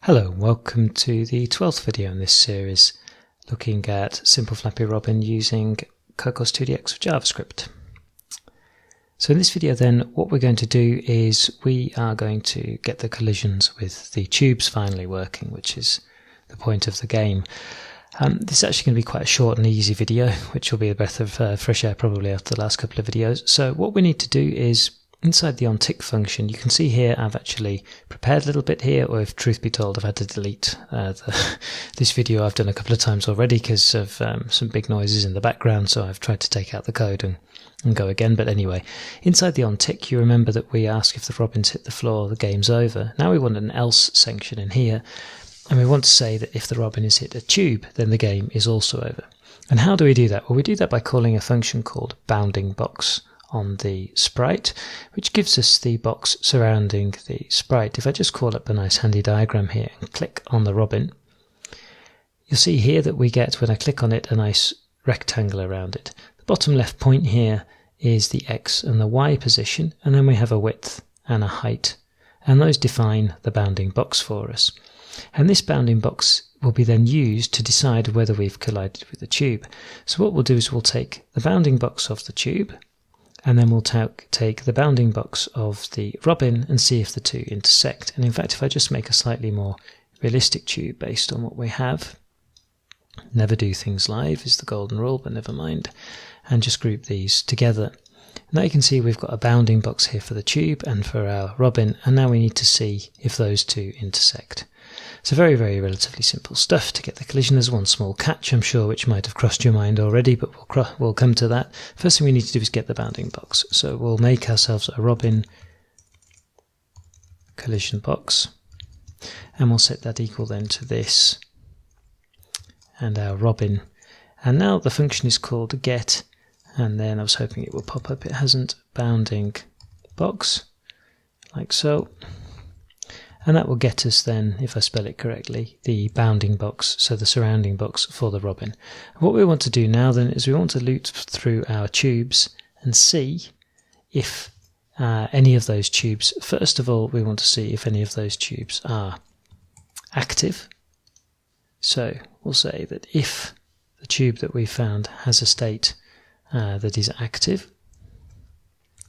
Hello, welcome to the 12th video in this series, looking at simple Floppy Robin using Cocos2d with JavaScript. So in this video then, what we're going to do is we are going to get the collisions with the tubes finally working, which is the point of the game. This is actually going to be quite a short and easy video, which will be a breath of fresh air probably after the last couple of videos. So what we need to do is, inside the onTick function, you can see here I've actually prepared a little bit here, or if truth be told, I've had to delete this video I've done a couple of times already because of some big noises in the background, so I've tried to take out the code and go again. But anyway, inside the onTick, you remember that we ask if the robins hit the floor, the game's over. Now we want an else section in here, and we want to say that if the robin has hit a tube, then the game is also over. And how do we do that? Well, we do that by calling a function called bounding box on the sprite, which gives us the box surrounding the sprite. If I just call up a nice handy diagram here and click on the robin, you'll see here that we get, when I click on it, a nice rectangle around it. The bottom left point here is the X and the Y position, and then we have a width and a height, and those define the bounding box for us. And this bounding box will be then used to decide whether we've collided with the tube. So what we'll do is we'll take the bounding box of the tube, and then we'll take the bounding box of the robin and see if the two intersect. And in fact, if I just make a slightly more realistic tube based on what we have, never do things live is the golden rule, but never mind, and just group these together. Now you can see we've got a bounding box here for the tube and for our robin, and now we need to see if those two intersect. So very, very relatively simple stuff to get the collision. There's one small catch, I'm sure, which might have crossed your mind already, but we'll come to that. First thing we need to do is get the bounding box. So we'll make ourselves a robin collision box, and we'll set that equal then to this and our robin. And now the function is called get, and then I was hoping it would pop up. It hasn't. Bounding box, like so. And that will get us then, if I spell it correctly, the bounding box, so the surrounding box for the robin. What we want to do now then is we want to loop through our tubes and see if any of those tubes, first of all we want to see if any of those tubes are active. So we'll say that if the tube that we found has a state that is active,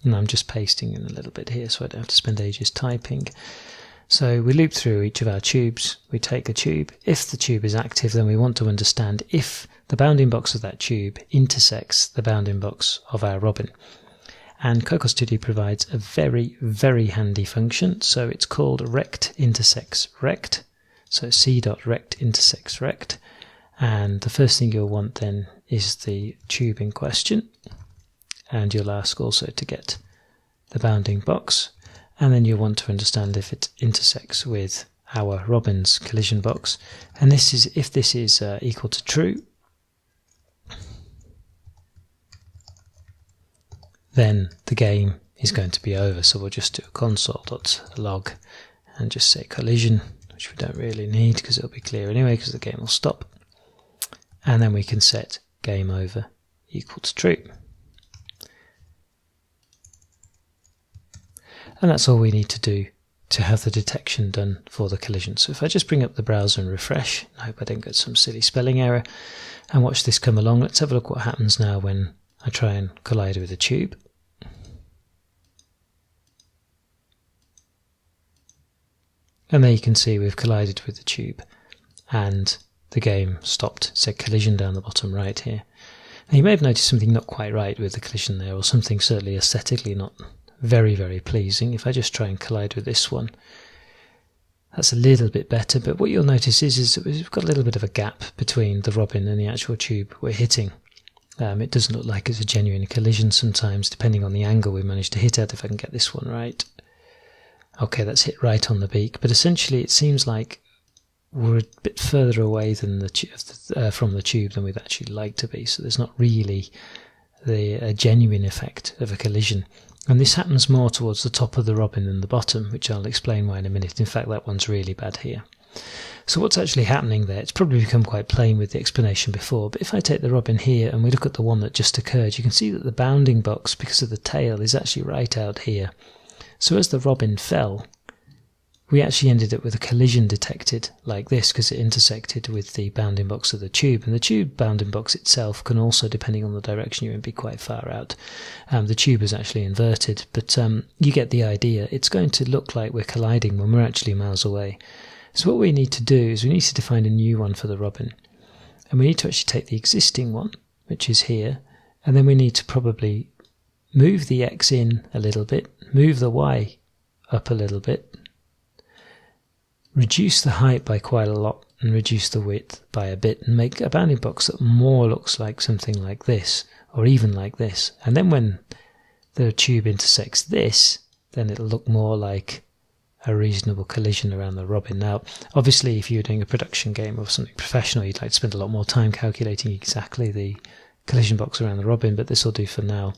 and I'm just pasting in a little bit here so I don't have to spend ages typing. So we loop through each of our tubes, we take a tube. If the tube is active, then we want to understand if the bounding box of that tube intersects the bounding box of our robin. And Cocos2d provides a very, very handy function. So it's called rect intersects rect. So c.rect intersects rect. And the first thing you'll want then is the tube in question. And you'll ask also to get the bounding box. And then you want to understand if it intersects with our robin's collision box. And this is if this is equal to true, then the game is going to be over. So we'll just do a console.log and just say collision, which we don't really need because it'll be clear anyway because the game will stop. And then we can set game over equal to true. And that's all we need to do to have the detection done for the collision. So if I just bring up the browser and refresh, I hope I don't get some silly spelling error, and watch this come along. Let's have a look what happens now when I try and collide with a tube. And there you can see we've collided with the tube and the game stopped. It said collision down the bottom right here. Now you may have noticed something not quite right with the collision there, or something certainly aesthetically not very, very pleasing. If I just try and collide with this one, that's a little bit better, but what you'll notice is that we've got a little bit of a gap between the robin and the actual tube we're hitting. It doesn't look like it's a genuine collision sometimes, depending on the angle we manage to hit at. If I can get this one right. Okay, that's hit right on the beak, but essentially it seems like we're a bit further away than from the tube than we'd actually like to be, so there's not really a genuine effect of a collision. And this happens more towards the top of the robin than the bottom, which I'll explain why in a minute. In fact, that one's really bad here. So what's actually happening there? It's probably become quite plain with the explanation before, but if I take the robin here and we look at the one that just occurred, you can see that the bounding box, because of the tail, is actually right out here. So as the robin fell, we actually ended up with a collision detected like this because it intersected with the bounding box of the tube, and the tube bounding box itself can also, depending on the direction you're in, be quite far out. The tube is actually inverted, but you get the idea. It's going to look like we're colliding when we're actually miles away. So what we need to do is we need to define a new one for the robin, and we need to actually take the existing one, which is here, and then we need to probably move the X in a little bit, move the Y up a little bit, reduce the height by quite a lot and reduce the width by a bit, and make a bounding box that more looks like something like this, or even like this. And then when the tube intersects this, then it'll look more like a reasonable collision around the robin. Now, obviously, if you're doing a production game or something professional, you'd like to spend a lot more time calculating exactly the collision box around the robin, but this will do for now.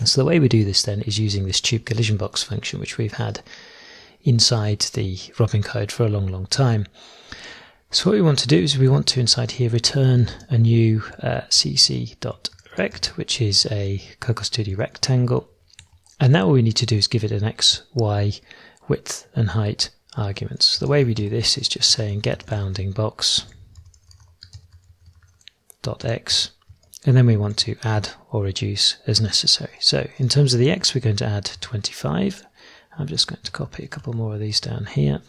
So the way we do this then is using this tube collision box function, which we've had inside the robin code for a long time. So what we want to do is we want to, inside here, return a new cc.rect, which is a Cocos2d rectangle, and now all we need to do is give it an x, y, width and height arguments. The way we do this is just saying get bounding box .x, and then we want to add or reduce as necessary. So in terms of the x, we're going to add 25. I'm just going to copy a couple more of these down here.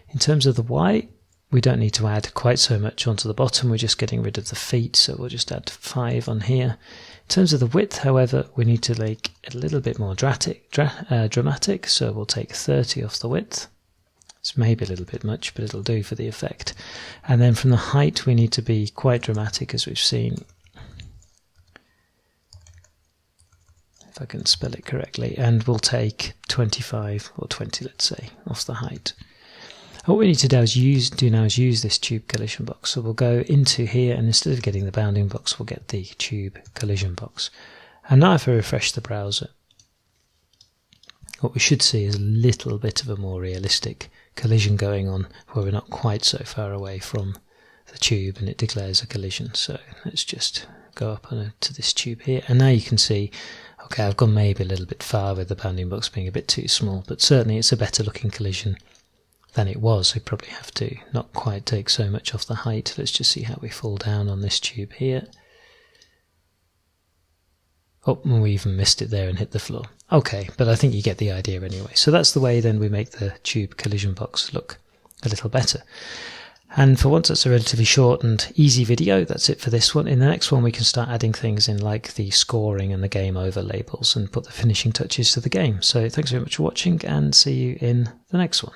In terms of the y, we don't need to add quite so much onto the bottom, we're just getting rid of the feet, so we'll just add 5 on here. In terms of the width, however, we need to make it a little bit more dramatic, so we'll take 30 off the width. It's maybe a little bit much, but it'll do for the effect. And then from the height, we need to be quite dramatic, as we've seen. If I can spell it correctly, and we'll take 25 or 20, let's say, off the height. What we need to do is use this tube collision box. So we'll go into here, and instead of getting the bounding box, we'll get the tube collision box. And now if I refresh the browser, what we should see is a little bit of a more realistic collision going on, where we're not quite so far away from the tube and it declares a collision. So let's just go up to this tube here, and now you can see, okay, I've gone maybe a little bit far with the bounding box being a bit too small, but certainly it's a better looking collision than it was. We probably have to not quite take so much off the height. Let's just see how we fall down on this tube here. Oh, and we even missed it there and hit the floor. Okay, but I think you get the idea anyway. So that's the way then we make the tube collision box look a little better. And for once, that's a relatively short and easy video. That's it for this one. In the next one, we can start adding things in like the scoring and the game over labels and put the finishing touches to the game. So thanks very much for watching, and see you in the next one.